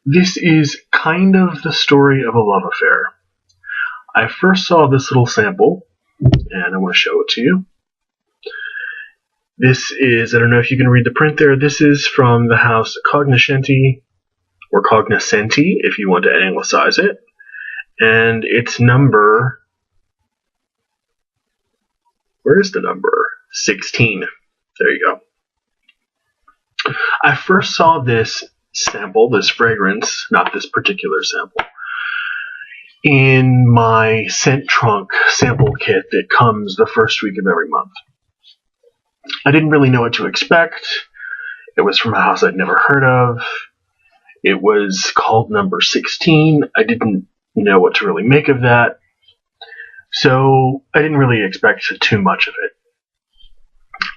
This is kind of the story of a love affair. I first saw this little sample, and I want to show it to you. This is, I don't know if you can read the print there, this is from the house Cognoscenti, or Cognoscenti, if you want to anglicize it. And it's number, where is the number? 16. There you go. I first saw this sample, this fragrance, not this particular sample, in my scent trunk sample kit that comes the first week of every month. I didn't really know what to expect. It was from a house I'd never heard of. It was called number 16. I didn't know what to really make of that. So I didn't really expect too much of it.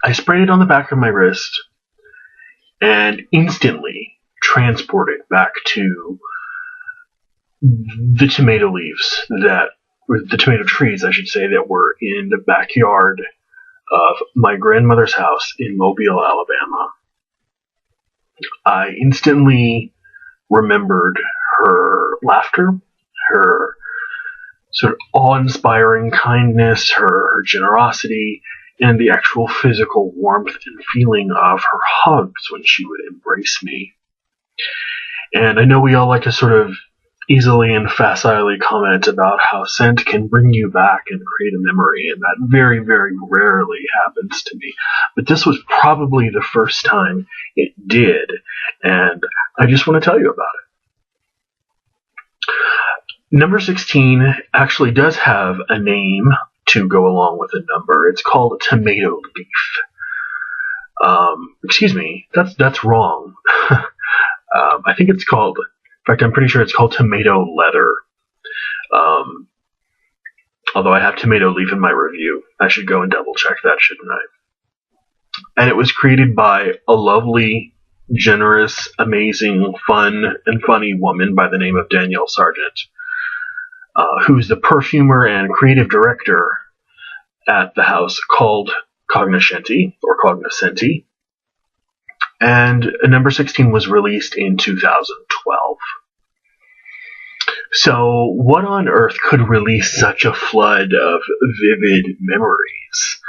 I sprayed it on the back of my wrist and instantly transported back to the tomato leaves or the tomato trees, I should say, that were in the backyard of my grandmother's house in Mobile, Alabama. I instantly remembered her laughter, her sort of awe-inspiring kindness, her generosity, and the actual physical warmth and feeling of her hugs when she would embrace me. And I know we all like to sort of easily and facilely comment about how scent can bring you back and create a memory, and that very, very rarely happens to me. But this was probably the first time it did, and I just want to tell you about it. Number 16 actually does have a name to go along with the number. It's called tomato leaf. Excuse me, that's wrong. I think it's called, in fact, I'm pretty sure it's called tomato leather. Although I have tomato leaf in my review. I should go and double check that, shouldn't I? And it was created by a lovely, generous, amazing, fun, and funny woman by the name of Danielle Sargent, who's the perfumer and creative director at the house called Cognoscenti, or Cognoscenti. And number 16 was released in 2012. So what on earth could release such a flood of vivid memories?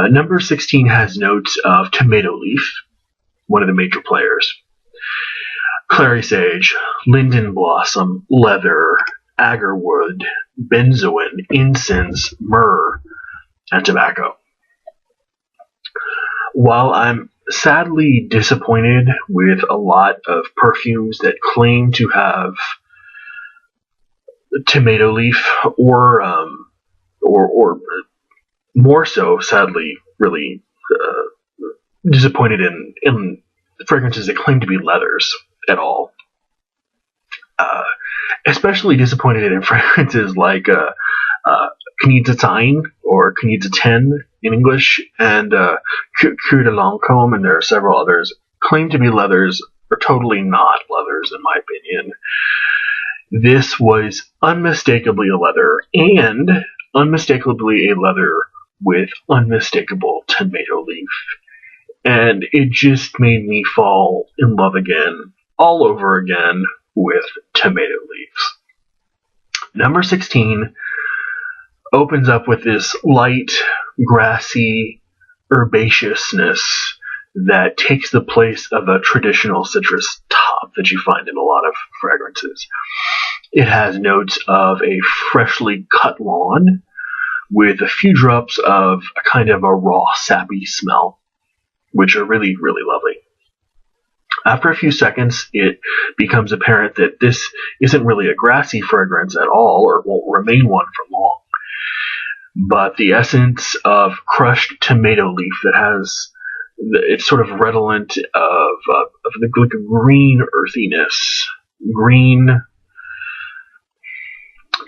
Number 16 has notes of tomato leaf, one of the major players, clary sage, linden blossom, leather, agarwood, benzoin, incense, myrrh, and tobacco. While I'm sadly disappointed with a lot of perfumes that claim to have tomato leaf, or more so, sadly, really disappointed in fragrances that claim to be leathers at all. Especially disappointed in fragrances like Knizia or Knizia 10 in English, and Cure de Lancôme, and there are several others, claim to be leathers, are totally not leathers in my opinion. This was unmistakably a leather, and unmistakably a leather with unmistakable tomato leaf. And it just made me fall in love again, all over again, with tomato leaves. Number 16 opens up with this light, grassy herbaceousness that takes the place of a traditional citrus top that you find in a lot of fragrances. It has notes of a freshly cut lawn with a few drops of a kind of a raw, sappy smell, which are really, really lovely. After a few seconds, it becomes apparent that this isn't really a grassy fragrance at all, or won't remain one for long, but the essence of crushed tomato leaf that has, it's sort of redolent of like a green earthiness, green,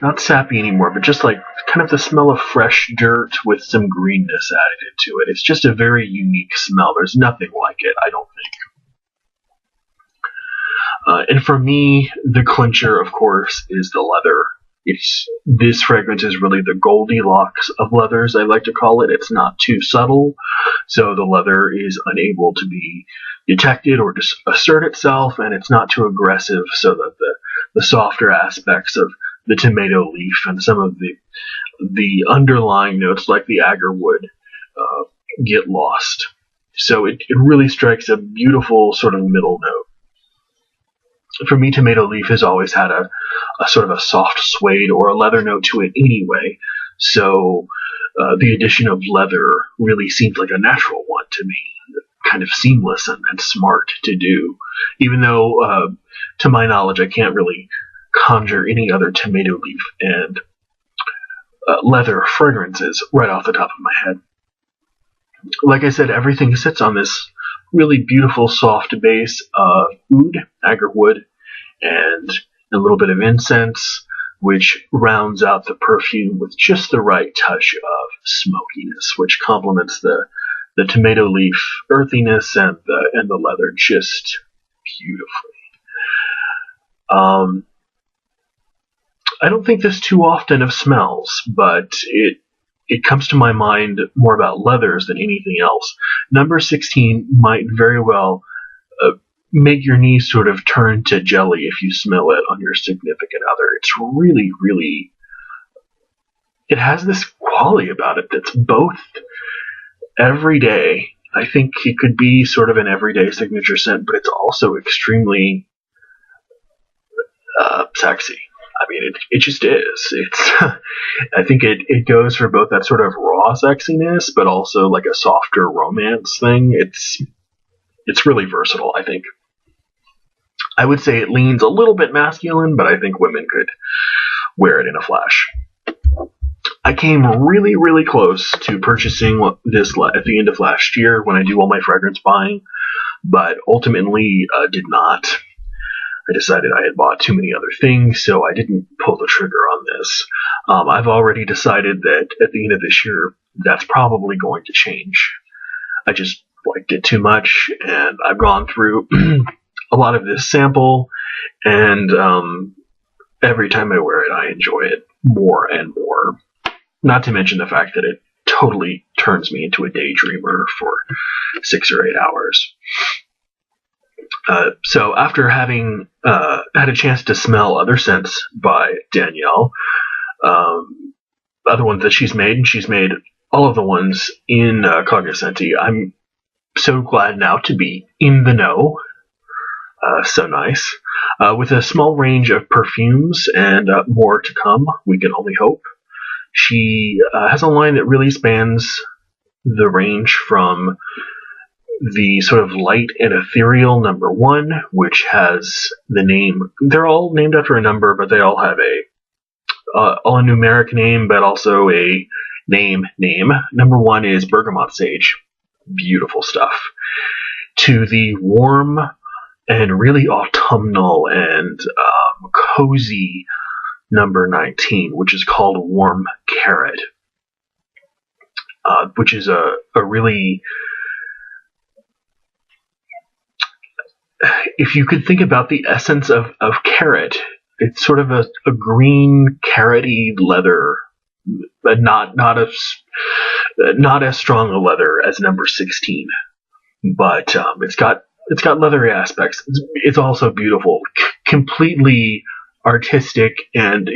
not sappy anymore, but just like kind of the smell of fresh dirt with some greenness added into it. It's just a very unique smell. There's nothing like it, I don't think. And for me, the clincher, of course, is the leather. This fragrance is really the Goldilocks of leathers, I like to call it. It's not too subtle, so the leather is unable to be detect it or just assert itself, and it's not too aggressive, so that the softer aspects of the tomato leaf and some of the underlying notes like the agarwood get lost. So it really strikes a beautiful sort of middle note. For me, tomato leaf has always had a sort of a soft suede or a leather note to it anyway, so the addition of leather really seems like a natural one to me, kind of seamless and smart to do, even though, to my knowledge, I can't really conjure any other tomato leaf and leather fragrances right off the top of my head. Like I said, everything sits on this really beautiful soft base of oud, agarwood, and a little bit of incense, which rounds out the perfume with just the right touch of smokiness, which complements the tomato leaf earthiness and the leather just beautifully. I don't think this too often of smells, but it comes to my mind more about leathers than anything else. Number 16 might very well make your knees sort of turn to jelly if you smell it on your significant other. It's really, really, it has this quality about it that's both everyday. I think it could be sort of an everyday signature scent, but it's also extremely sexy. I mean, it just is. It's. I think it goes for both that sort of raw sexiness, but also like a softer romance thing. It's really versatile, I think. I would say it leans a little bit masculine, but I think women could wear it in a flash. I came really, really close to purchasing this at the end of last year when I do all my fragrance buying, but ultimately did not. I decided I had bought too many other things, so I didn't pull the trigger on this. I've already decided that at the end of this year, that's probably going to change. I just liked it too much, and I've gone through a lot of this sample, and every time I wear it, I enjoy it more and more. Not to mention the fact that it totally turns me into a daydreamer for 6 or 8 hours. So after having had a chance to smell other scents by Danielle, other ones that she's made, and she's made all of the ones in Cognoscenti, I'm so glad now to be in the know. So nice. With a small range of perfumes and more to come, we can only hope. She has a line that really spans the range from the sort of light and ethereal number 1, which has the name. They're all named after a number, but they all have a numeric name, but also a name. Number 1 is bergamot sage. Beautiful stuff. To the warm and really autumnal and cozy number 19, which is called warm carrot, which is a really, if you could think about the essence of carrot, it's sort of a green carroty leather, but not as strong a leather as number 16, but it's got leathery aspects. It's also beautiful, completely artistic, and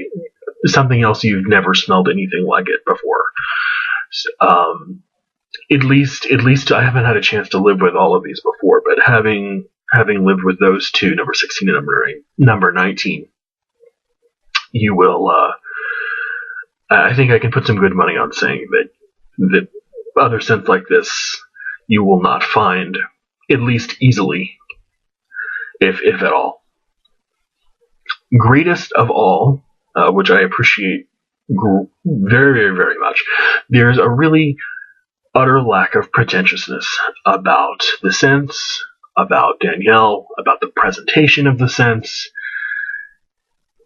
something else you've never smelled anything like it before. At least I haven't had a chance to live with all of these before, but having lived with those two, number 16 and number 19, you will. I think I can put some good money on saying that other scents like this you will not find, at least easily, if at all. Greatest of all, which I appreciate very, very, very much, there's a really utter lack of pretentiousness about the scents, about Danielle, about the presentation of the scents.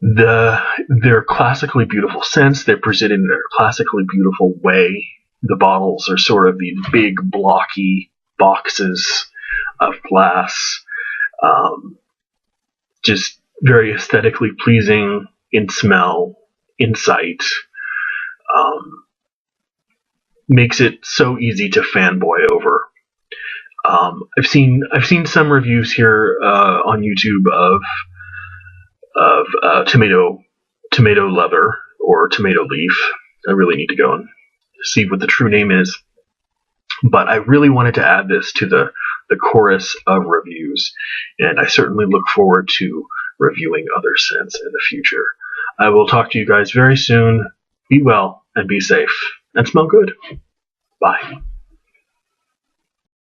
They're classically beautiful scents. They're presented in a classically beautiful way. The bottles are sort of these big, blocky boxes of glass. Just very aesthetically pleasing in smell, in sight. Makes it so easy to fanboy over. I've seen some reviews here on YouTube of tomato leather or tomato leaf. I really need to go and see what the true name is. But I really wanted to add this to the chorus of reviews, and I certainly look forward to reviewing other scents in the future. I will talk to you guys very soon. Be well and be safe and smell good. Bye.